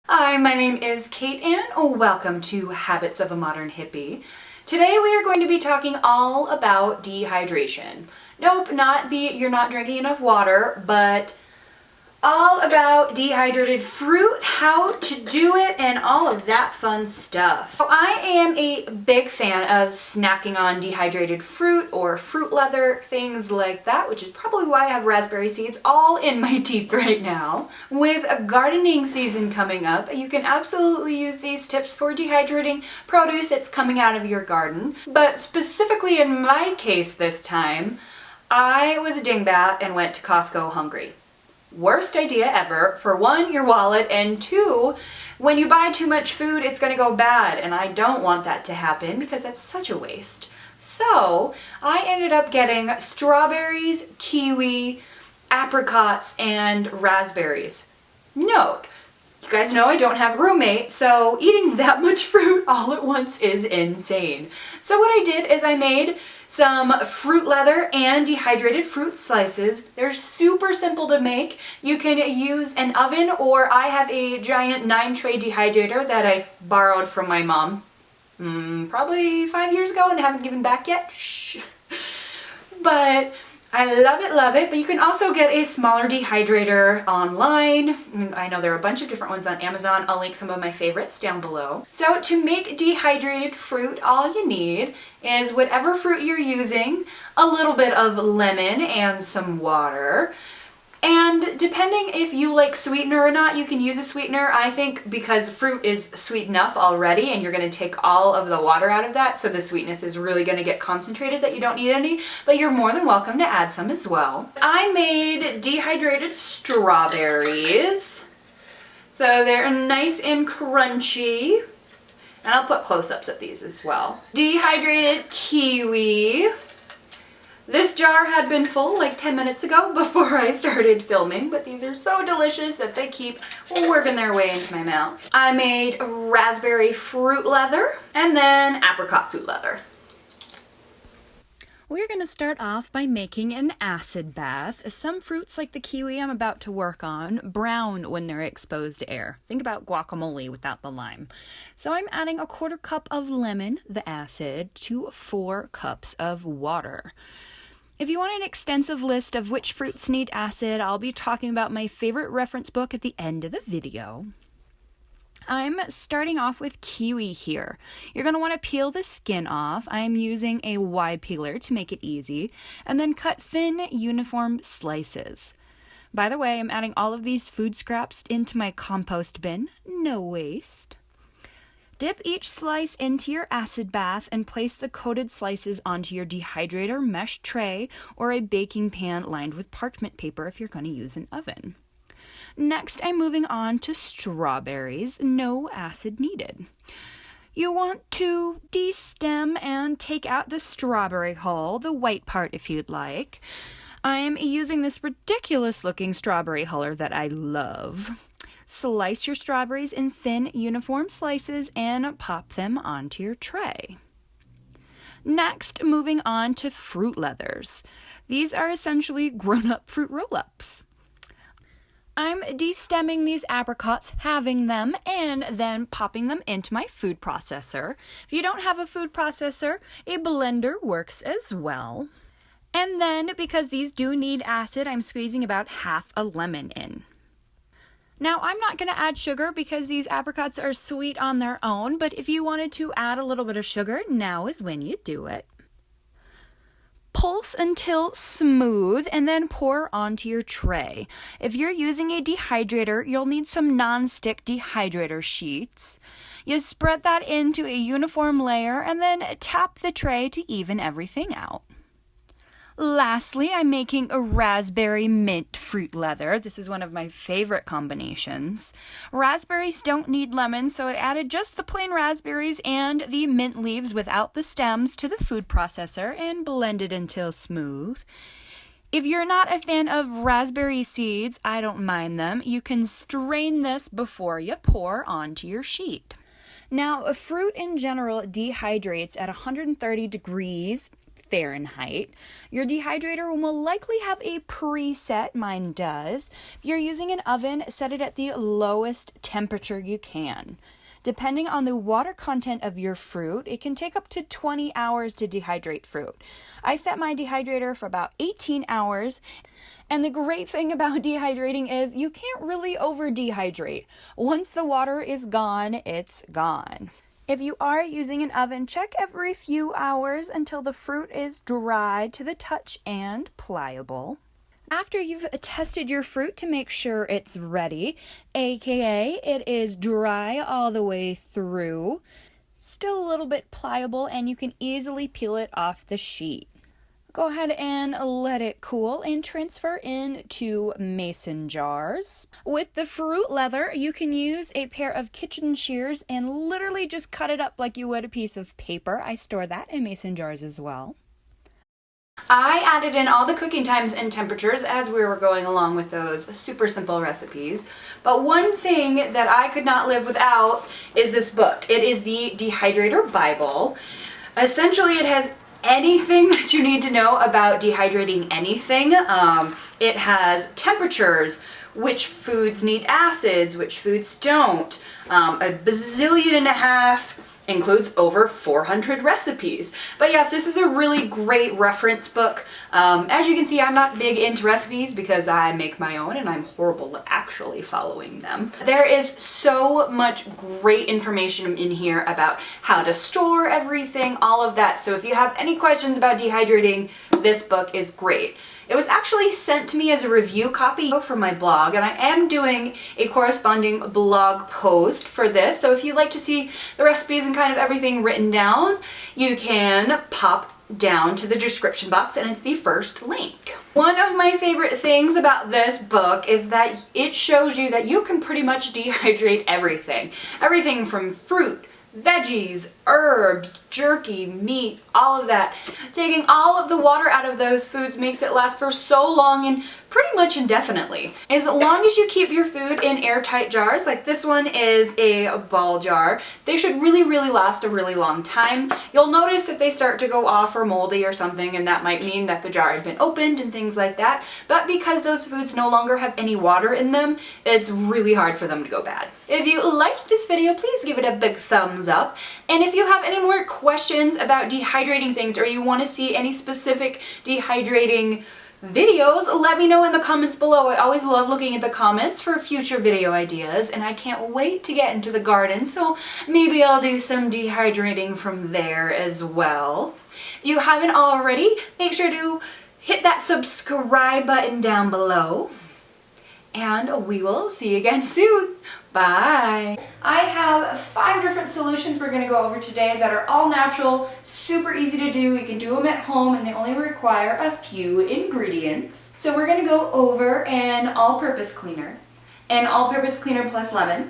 Hi, my name is Kate and welcome to Habits of a Modern Hippie. Today we are going to be talking all about dehydration. Nope, not the you're not drinking enough water, but all about dehydrated fruit, how to do it, and all of that fun stuff. So I am a big fan of snacking on dehydrated fruit or fruit leather, things like that, which is probably why I have raspberry seeds all in my teeth right now. With a gardening season coming up, you can absolutely use these tips for dehydrating produce that's coming out of your garden. But specifically in my case this time, I was a dingbat and went to Costco hungry. Worst idea ever. For one, your wallet, and two, when you buy too much food, it's going to go bad, and I don't want that to happen because that's such a waste. So I ended up getting strawberries, kiwi, apricots, and raspberries. Note, you guys know I don't have a roommate, so eating that much fruit all at once is insane. So what I did is I made some fruit leather and dehydrated fruit slices. They're super simple to make. You can use an oven, or I have a giant 9-tray dehydrator that I borrowed from my mom probably 5 years ago and haven't given back yet. Shh. But I love it, but you can also get a smaller dehydrator online. I know there are a bunch of different ones on Amazon. I'll link some of my favorites down below. So to make dehydrated fruit, all you need is whatever fruit you're using, a little bit of lemon and some water. And depending if you like sweetener or not, you can use a sweetener. I think because fruit is sweet enough already and you're going to take all of the water out of that, so the sweetness is really going to get concentrated that you don't need any, but you're more than welcome to add some as well. I made dehydrated strawberries, so they're nice and crunchy, and I'll put close-ups of these as well. Dehydrated kiwi. This jar had been full like 10 minutes ago before I started filming, but these are so delicious that they keep working their way into my mouth. I made raspberry fruit leather and then apricot fruit leather. We're going to start off by making an acid bath. Some fruits like the kiwi I'm about to work on brown when they're exposed to air. Think about guacamole without the lime. So I'm adding 1/4 cup of lemon, the acid, to 4 cups of water. If you want an extensive list of which fruits need acid, I'll be talking about my favorite reference book at the end of the video. I'm starting off with kiwi here. You're going to want to peel the skin off. I'm using a Y peeler to make it easy, and then cut thin, uniform slices. By the way, I'm adding all of these food scraps into my compost bin. No waste. Dip each slice into your acid bath and place the coated slices onto your dehydrator mesh tray or a baking pan lined with parchment paper if you're going to use an oven. Next, I'm moving on to strawberries. No acid needed. You want to de-stem and take out the strawberry hull, the white part if you'd like. I'm using this ridiculous looking strawberry huller that I love. Slice your strawberries in thin, uniform slices and pop them onto your tray. Next, moving on to fruit leathers. These are essentially grown-up fruit roll-ups. I'm de-stemming these apricots, halving them, and then popping them into my food processor. If you don't have a food processor, a blender works as well. And then, because these do need acid, I'm squeezing about half a lemon in. Now, I'm not going to add sugar because these apricots are sweet on their own, but if you wanted to add a little bit of sugar, now is when you do it. Pulse until smooth and then pour onto your tray. If you're using a dehydrator, you'll need some non-stick dehydrator sheets. You spread that into a uniform layer and then tap the tray to even everything out. Lastly, I'm making a raspberry mint fruit leather. This is one of my favorite combinations. Raspberries don't need lemon, so I added just the plain raspberries and the mint leaves without the stems to the food processor and blended until smooth. If you're not a fan of raspberry seeds, I don't mind them. You can strain this before you pour onto your sheet. Now, fruit in general dehydrates at 130 degrees Fahrenheit. Your dehydrator will likely have a preset, mine does. If you're using an oven, set it at the lowest temperature you can. Depending on the water content of your fruit, it can take up to 20 hours to dehydrate fruit. I set my dehydrator for about 18 hours. And the great thing about dehydrating is you can't really over dehydrate. Once the water is gone, it's gone. If you are using an oven, check every few hours until the fruit is dry to the touch and pliable. After you've tested your fruit to make sure it's ready, aka it is dry all the way through, still a little bit pliable, and you can easily peel it off the sheet. Go ahead and let it cool and transfer into mason jars. With the fruit leather, you can use a pair of kitchen shears and literally just cut it up like you would a piece of paper. I store that in mason jars as well. I added in all the cooking times and temperatures as we were going along with those super simple recipes. But one thing that I could not live without is this book. It is the Dehydrator Bible. Essentially, it has anything that you need to know about dehydrating anything. It has temperatures, which foods need acids, which foods don't, a bazillion and a half, includes over 400 recipes. But yes, this is a really great reference book. As you can see, I'm not big into recipes because I make my own and I'm horrible at actually following them. There is so much great information in here about how to store everything, all of that. So if you have any questions about dehydrating, this book is great. It was actually sent to me as a review copy for my blog, and I am doing a corresponding blog post for this. So if you'd like to see the recipes and kind of everything written down, you can pop down to the description box and it's the first link. One of my favorite things about this book is that it shows you that you can pretty much dehydrate everything. Everything from fruit, veggies, herbs, jerky, meat, all of that. Taking all of the water out of those foods makes it last for so long and pretty much indefinitely. As long as you keep your food in airtight jars, like this one is a ball jar, they should really last a really long time. You'll notice that they start to go off or moldy or something, and that might mean that the jar had been opened and things like that. But because those foods no longer have any water in them, it's really hard for them to go bad. If you liked this video, please give it a big thumbs up. And if you have any more questions about dehydrating things or you want to see any specific dehydrating videos, let me know in the comments below. I always love looking at the comments for future video ideas, and I can't wait to get into the garden, so maybe I'll do some dehydrating from there as well. If you haven't already, make sure to hit that subscribe button down below, and we will see you again soon. Bye! I have 5 different solutions we're going to go over today that are all natural, super easy to do. You can do them at home and they only require a few ingredients. So we're going to go over an all-purpose cleaner plus lemon,